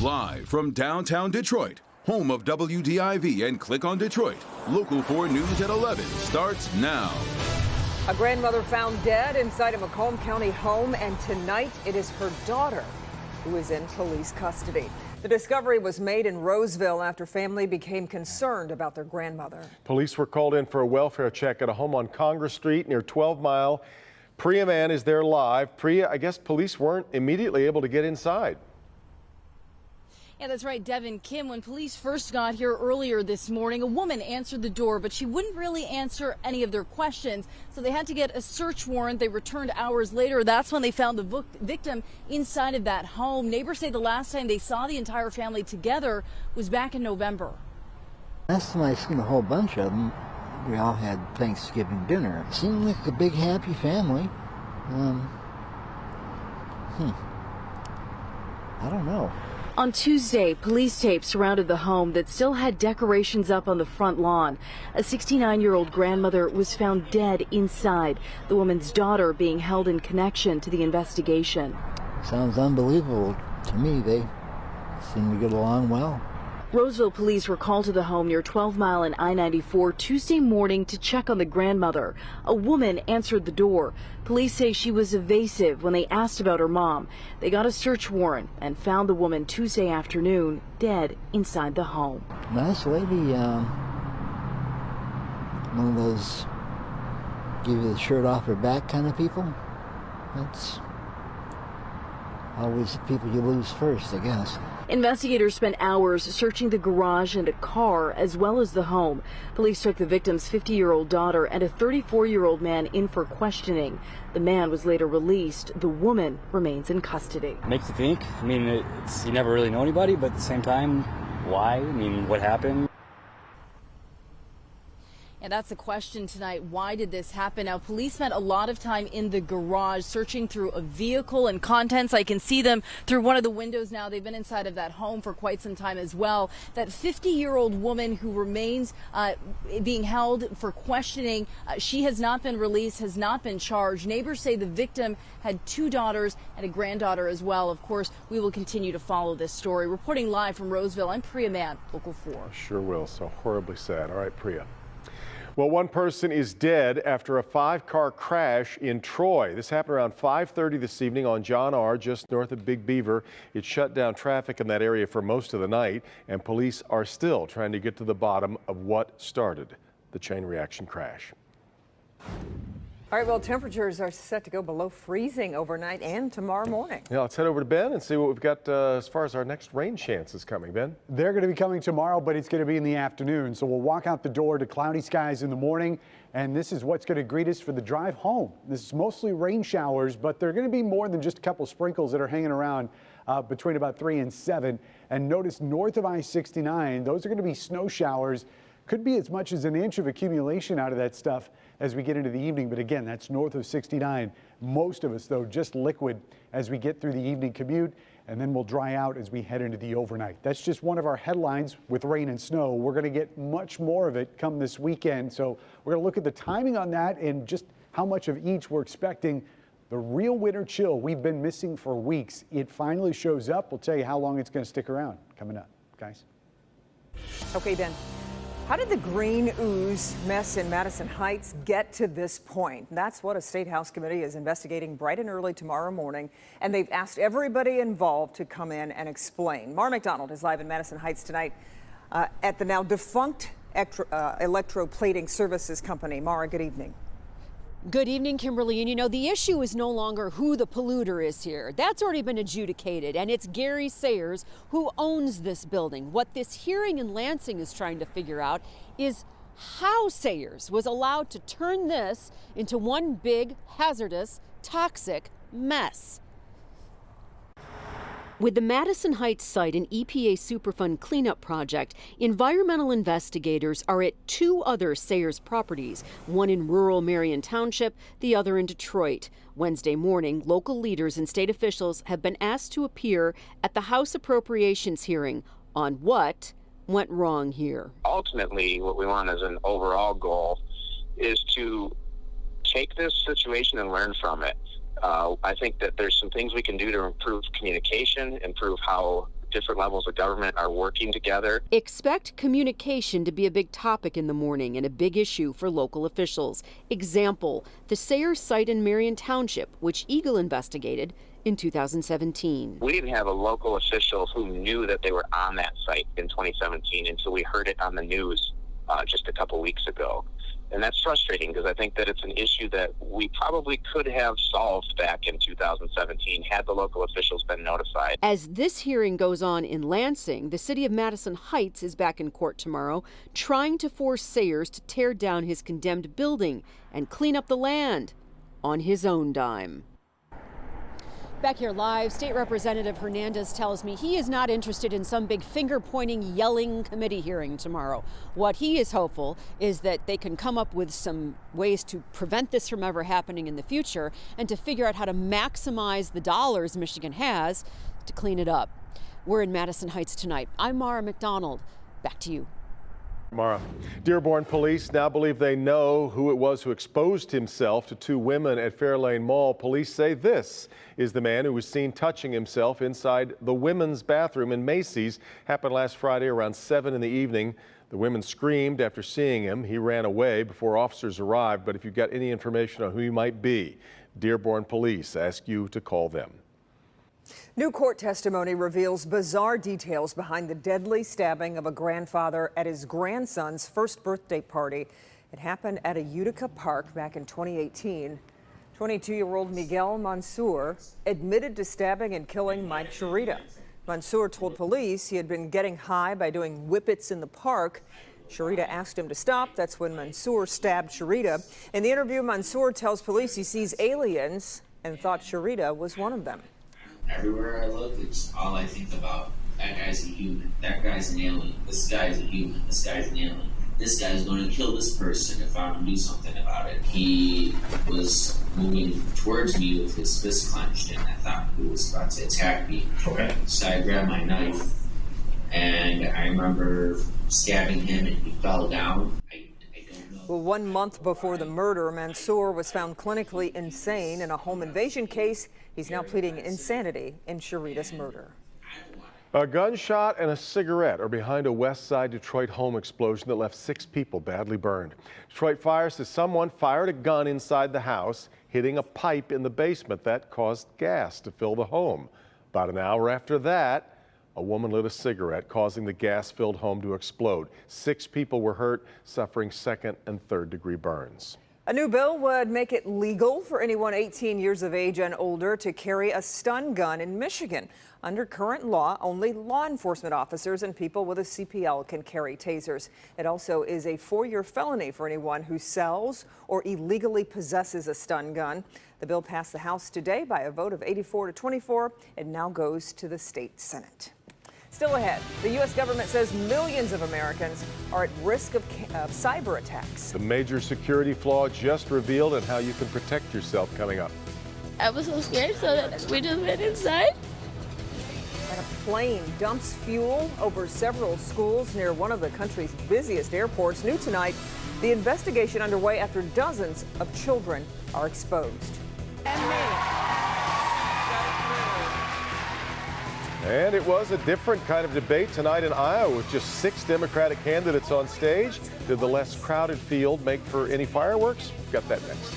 Live from downtown Detroit, home of WDIV and Click on Detroit, Local 4 News at 11 starts now. A grandmother found dead inside a Macomb County home, and tonight it is her daughter who is in police custody. The discovery was made in Roseville after family became concerned about their grandmother. Police were called in for a welfare check at a home on Congress Street near 12 Mile. Priya Mann is there live. Priya, I guess police weren't immediately able to get inside. Yeah, that's right, Devin. Kim, when police first got here earlier this morning, a woman answered the door, but she wouldn't really answer any of their questions. So they had to get a search warrant. They returned hours later. That's when they found the victim inside of that home. Neighbors say the last time they saw the entire family together was back in November. Last time I seen a whole bunch of them, we all had Thanksgiving dinner. It seemed like a big happy family. I don't know. On Tuesday, police tape surrounded the home that still had decorations up on the front lawn. A 69-year-old grandmother was found dead inside, the woman's daughter being held in connection to the investigation. Sounds unbelievable to me. They seem to get along well. Roseville police were called to the home near 12 Mile and I-94 Tuesday morning to check on the grandmother. A woman answered the door. Police say she was evasive when they asked about her mom. They got a search warrant and found the woman Tuesday afternoon dead inside the home. Nice lady, one of those give you the shirt off her back kind of people. That's always the people you lose first, I guess. Investigators spent hours searching the garage and a car as well as the home. Police took the victim's 50-year-old daughter and a 34-year-old man in for questioning. The man was later released. The woman remains in custody. Makes you think. I mean, you never really know anybody, but at the same time, why? I mean, what happened? And that's the question tonight. Why did this happen? Now, police spent a lot of time in the garage searching through a vehicle and contents. I can see them through one of the windows now. They've been inside of that home for quite some time as well. That 50-year-old woman who remains being held for questioning, she has not been released, has not been charged. Neighbors say the victim had two daughters and a granddaughter as well. Of course, we will continue to follow this story. Reporting live from Roseville, I'm Priya Mann, Local 4. Sure will. So horribly sad. All right, Priya. Well, one person is dead after a 5-car crash in Troy. This happened around 5:30 this evening on John R., just north of Big Beaver. It shut down traffic in that area for most of the night, and police are still trying to get to the bottom of what started the chain reaction crash. All right, well, temperatures are set to go below freezing overnight and tomorrow morning. Yeah, let's head over to Ben and see what we've got as far as our next rain chances coming. Ben? They're going to be coming tomorrow, but it's going to be in the afternoon. So we'll walk out the door to cloudy skies in the morning, and this is what's going to greet us for the drive home. This is mostly rain showers, but they're going to be more than just a couple sprinkles that are hanging around between about 3 and 7. And notice north of I-69, those are going to be snow showers. Could be as much as an inch of accumulation out of that stuff as we get into the evening. But again, that's north of 69. Most of us, though, just liquid as we get through the evening commute, and then we'll dry out as we head into the overnight. That's just one of our headlines with rain and snow. We're going to get much more of it come this weekend. So we're going to look at the timing on that and just how much of each we're expecting. The real winter chill we've been missing for weeks. It finally shows up. We'll tell you how long it's going to stick around coming up, guys. Okay, Ben. How did the green ooze mess in Madison Heights get to this point? That's what a State House committee is investigating bright and early tomorrow morning, and they've asked everybody involved to come in and explain. Mara McDonald is live in Madison Heights tonight at the now defunct electroplating services company. Mara, good evening. Good evening, Kimberly. And you know, the issue is no longer who the polluter is here. That's already been adjudicated, and it's Gary Sayers who owns this building. What this hearing in Lansing is trying to figure out is how Sayers was allowed to turn this into one big, hazardous, toxic mess. With the Madison Heights site an EPA Superfund cleanup project, environmental investigators are at 2 other Sayers properties, one in rural Marion Township, the other in Detroit. Wednesday morning, local leaders and state officials have been asked to appear at the House Appropriations hearing on what went wrong here. Ultimately, what we want as an overall goal is to take this situation and learn from it. I think that there's some things we can do to improve communication, improve how different levels of government are working together. Expect communication to be a big topic in the morning and a big issue for local officials. Example, the Sayers site in Marion Township, which Eagle investigated in 2017. We didn't have a local official who knew that they were on that site in 2017 until we heard it on the news just a couple weeks ago. And that's frustrating because I think that it's an issue that we probably could have solved back in 2017 had the local officials been notified. As this hearing goes on in Lansing, the city of Madison Heights is back in court tomorrow, trying to force Sayers to tear down his condemned building and clean up the land on his own dime. Back here live, State Representative Hernandez tells me he is not interested in some big finger-pointing, yelling committee hearing tomorrow. What he is hopeful is that they can come up with some ways to prevent this from ever happening in the future and to figure out how to maximize the dollars Michigan has to clean it up. We're in Madison Heights tonight. I'm Mara McDonald. Back to you. Mara. Dearborn police now believe they know who it was who exposed himself to two women at Fairlane Mall. Police say this is the man who was seen touching himself inside the women's bathroom in Macy's. Happened last Friday around 7 in the evening. The women screamed after seeing him. He ran away before officers arrived. But if you've got any information on who he might be, Dearborn police ask you to call them. New court testimony reveals bizarre details behind the deadly stabbing of a grandfather at his grandson's first birthday party. It happened at a Utica park back in 2018. 22-year-old Miguel Mansour admitted to stabbing and killing Mike Sharita. Mansour told police he had been getting high by doing whippets in the park. Sharita asked him to stop. That's when Mansour stabbed Sharita. In the interview, Mansour tells police he sees aliens and thought Sharita was one of them. Everywhere I look, it's all I think about. That guy's a human. That guy's an alien. This guy's a human. This guy's an alien. This guy's going to kill this person if I don't do something about it. He was moving towards me with his fist clenched, and I thought he was about to attack me. Okay. So I grabbed my knife, and I remember stabbing him, and he fell down. Well, 1 month before the murder, Mansour was found clinically insane in a home invasion case. He's now pleading insanity in Sharita's murder. A gunshot and a cigarette are behind a West Side Detroit home explosion that left 6 people badly burned. Detroit Fire says someone fired a gun inside the house, hitting a pipe in the basement that caused gas to fill the home. About an hour after that, a woman lit a cigarette, causing the gas-filled home to explode. 6 people were hurt, suffering 2nd and 3rd degree burns. A new bill would make it legal for anyone 18 years of age and older to carry a stun gun in Michigan. Under current law, only law enforcement officers and people with a CPL can carry tasers. It also is a 4-year felony for anyone who sells or illegally possesses a stun gun. The bill passed the House today by a vote of 84 to 24. It now goes to the state Senate. Still ahead, the U.S. government says millions of Americans are at risk of cyber attacks. The major security flaw just revealed and how you can protect yourself coming up. I was so scared, so that we just went inside. And a plane dumps fuel over several schools near one of the country's busiest airports. New tonight, the investigation underway after dozens of children are exposed. And it was a different kind of debate tonight in Iowa with just 6 Democratic candidates on stage. Did the less crowded field make for any fireworks? Got that next.